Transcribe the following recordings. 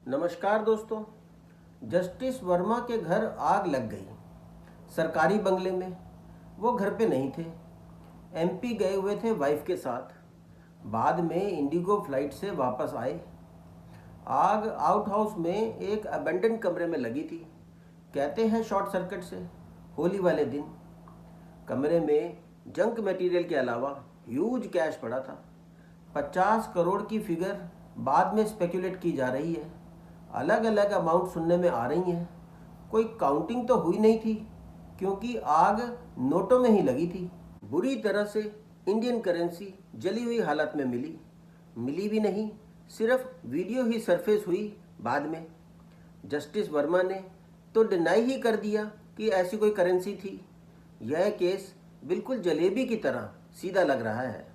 नमस्कार दोस्तों। जस्टिस वर्मा के घर आग लग गई सरकारी बंगले में। वो घर पे नहीं थे, एमपी गए हुए थे वाइफ के साथ। बाद में इंडिगो फ्लाइट से वापस आए। आग आउट हाउस में एक अबेंडन कमरे में लगी थी। कहते हैं शॉर्ट सर्किट से। होली वाले दिन कमरे में जंक मटेरियल के अलावा ह्यूज कैश पड़ा था। 50 करोड़ की फिगर बाद में स्पेकुलेट की जा रही है। अलग अलग अमाउंट सुनने में आ रही हैं। कोई काउंटिंग तो हुई नहीं थी क्योंकि आग नोटों में ही लगी थी। बुरी तरह से इंडियन करेंसी जली हुई हालत में मिली भी नहीं, सिर्फ वीडियो ही सरफेस हुई बाद में। जस्टिस वर्मा ने तो डिनाई ही कर दिया कि ऐसी कोई करेंसी थी। यह केस बिल्कुल जलेबी की तरह सीधा लग रहा है।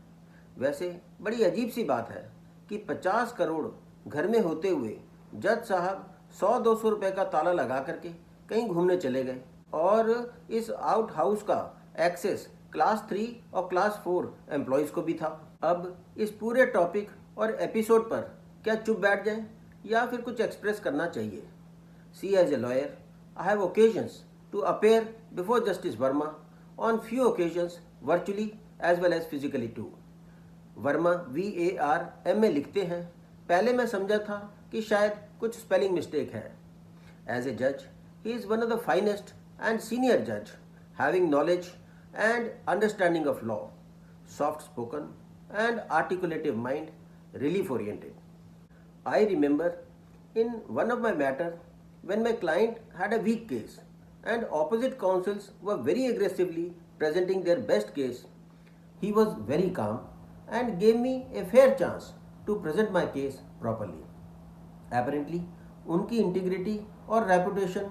वैसे बड़ी अजीब सी बात है कि 50 करोड़ घर में होते हुए जज साहब 100-200 रुपए का ताला लगा करके कहीं घूमने चले गए और इस आउट हाउस का एक्सेस क्लास 3 और क्लास 4 एम्प्लॉयज़ को भी था। अब इस पूरे टॉपिक और एपिसोड पर क्या चुप बैठ जाएं या फिर कुछ एक्सप्रेस करना चाहिए? See as a lawyer I have occasions to appear before justice Varma on few occasions virtually as well as physically too. Varma VARMA लिखते हैं। पहले मैं समझा था कि शायद कुछ स्पेलिंग मिस्टेक है। एज ए जज he is one of the finest and senior जज, having knowledge and understanding of law, soft spoken and आर्टिकुलेटिव mind, relief oriented. I remember in one of my matter when my client had a weak case and opposite counsels were very aggressively presenting their best case, he was very calm and gave me a fair chance to present my case properly. Apparently, उनकी integrity और reputation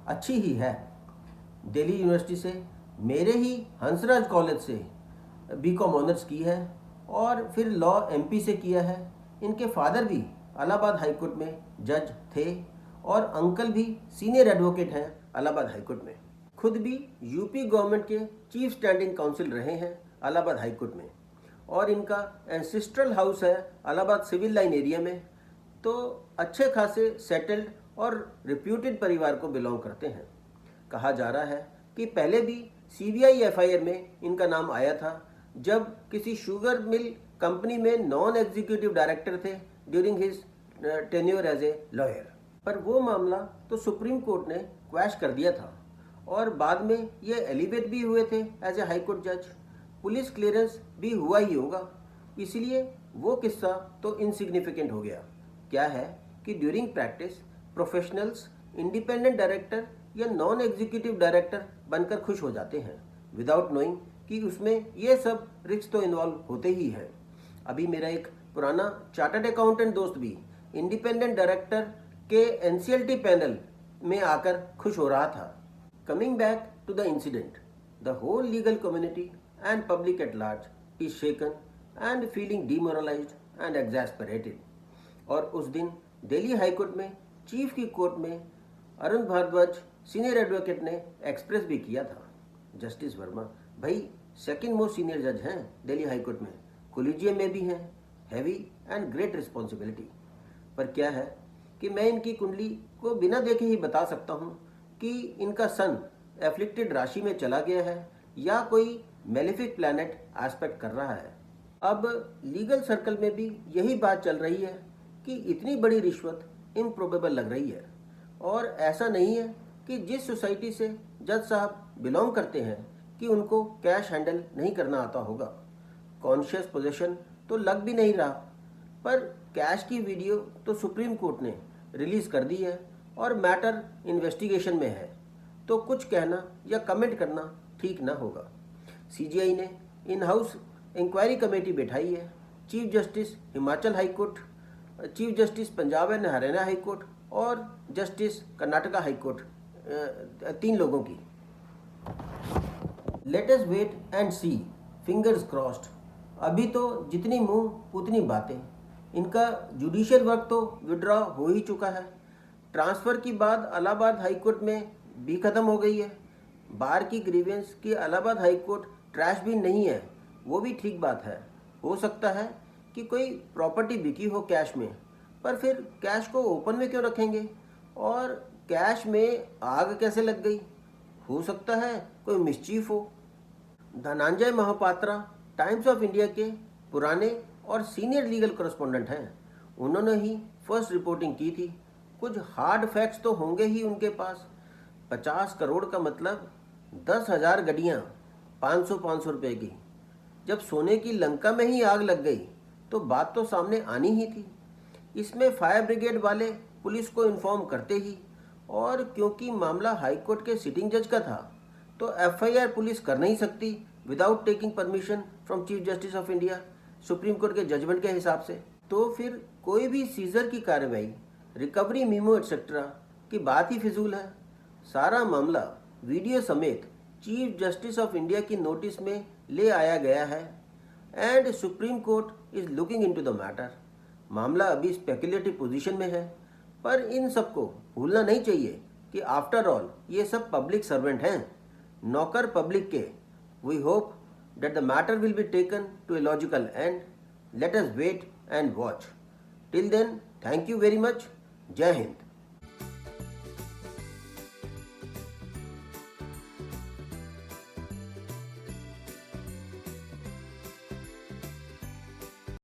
अच्छी ही है। Delhi university से, मेरे ही Hansraj college से BCom honours की है और फिर लॉ MP से किया है। इनके फादर भी इलाहाबाद हाई कोर्ट में जज थे और अंकल भी सीनियर एडवोकेट हैं इलाहाबाद हाई कोर्ट में। खुद भी यूपी गवर्नमेंट के चीफ स्टैंडिंग काउंसिल रहे हैं इलाहाबाद हाई कोर्ट में और इनका एंसेस्ट्रल हाउस है इलाहाबाद सिविल लाइन एरिया में। तो अच्छे खासे सेटल्ड और रिप्यूटेड परिवार को बिलोंग करते हैं। कहा जा रहा है कि पहले भी CBI FIR में इनका नाम आया था जब किसी शुगर मिल कंपनी में नॉन एग्जीक्यूटिव डायरेक्टर थे during his tenure as a lawyer. पर वो मामला तो सुप्रीम कोर्ट ने क्वैश कर दिया था और बाद में ये एलिवेट भी हुए थे एज ए हाई कोर्ट जज। पुलिस क्लियरेंस भी हुआ ही होगा, इसलिए वो किस्सा तो इनसिग्निफिकेंट हो गया। क्या है कि during practice professionals independent director या नॉन एग्जीक्यूटिव डायरेक्टर बनकर खुश हो जाते हैं विदाउट नोइंग कि उसमें ये सब रिस्क तो इन्वॉल्व होते ही है। अभी मेरा एक पुराना चार्टर्ड अकाउंटेंट दोस्त भी इंडिपेंडेंट डायरेक्टर के NCLT पैनल में आकर खुश हो रहा था। Coming back to the incident, the whole legal community and public at large is shaken and feeling demoralised and exasperated. और उस दिन दिल्ली हाई कोर्ट में चीफ की कोर्ट में अरुण भारद्वाज सीनियर एडवोकेट ने एक्सप्रेस भी किया था, जस्टिस वर्मा भाई सेकंड मोस्ट सीनियर जज हैं दिल्ली हाई कोर्ट में, कोलिजियम में भी हैं, हैवी एंड ग्रेट रिस्पॉन्सिबिलिटी। पर क्या है कि मैं इनकी कुंडली को बिना देखे ही बता सकता हूँ कि इनका सन एफ्लिक्टेड राशि में चला गया है या कोई मेलेफिक प्लैनेट एस्पेक्ट कर रहा है। अब लीगल सर्कल में भी यही बात चल रही है कि इतनी बड़ी रिश्वत इम्प्रोबेबल लग रही है और ऐसा नहीं है कि जिस सोसाइटी से जज साहब बिलोंग करते हैं कि उनको कैश हैंडल नहीं करना आता होगा। कॉन्शियस पोजेशन तो लग भी नहीं रहा, पर कैश की वीडियो तो सुप्रीम कोर्ट ने रिलीज कर दी है और मैटर इन्वेस्टिगेशन में है, तो कुछ कहना या कमेंट करना ठीक ना होगा। CGI ने इन हाउस इंक्वायरी कमेटी बैठाई है, chief justice Himachal high court, chief justice Punjab and Haryana high court और जस्टिस कर्नाटका हाई कोर्ट, 3 लोगों की। Let us wait and see, fingers crossed. अभी तो जितनी मुंह उतनी बातें। इनका जुडिशियल वर्क तो विड्रॉ हो ही चुका है। ट्रांसफ़र की बात इलाहाबाद हाई कोर्ट में भी ख़त्म हो गई है। बार की ग्रीवेंस की इलाहाबाद हाई कोर्ट ट्रैश भी नहीं है, वो भी ठीक बात है। हो सकता है कि कोई प्रॉपर्टी बिकी हो कैश में, पर फिर कैश को ओपन में क्यों रखेंगे? और कैश में आग कैसे लग गई? हो सकता है कोई मिस्चीफ हो। Dhananjay Mahapatra Times of India के पुराने और सीनियर लीगल कॉरेस्पॉन्डेंट हैं। उन्होंने ही फर्स्ट रिपोर्टिंग की थी। कुछ हार्ड फैक्ट्स तो होंगे ही उनके पास। 50 करोड़ का मतलब 10,000 गड्डियाँ 500-500 रुपये की। जब सोने की लंका में ही आग लग गई तो बात तो सामने आनी ही थी। इसमें फायर ब्रिगेड वाले पुलिस को इन्फॉर्म करते ही, और क्योंकि मामला हाईकोर्ट के सिटिंग जज का था तो एफआईआर पुलिस कर नहीं सकती without taking permission from chief justice of India, supreme court के जजमेंट के हिसाब से। तो फिर कोई भी सीजर की कार्रवाई, रिकवरी मीमो एक्सेट्रा की बात ही फिजूल है। सारा मामला वीडियो समेत चीफ जस्टिस ऑफ इंडिया की नोटिस में ले आया गया है and supreme court is looking into the matter. मामला अभी स्पेकुलेटिव पोजीशन में है, पर इन सबको भूलना नहीं चाहिए कि आफ्टर ऑल ये सब पब्लिक सर्वेंट हैं, नौकर पब्लिक के। We hope that the matter will be taken to a logical end. Let us wait and watch. Till then, thank you very much. Jai Hind.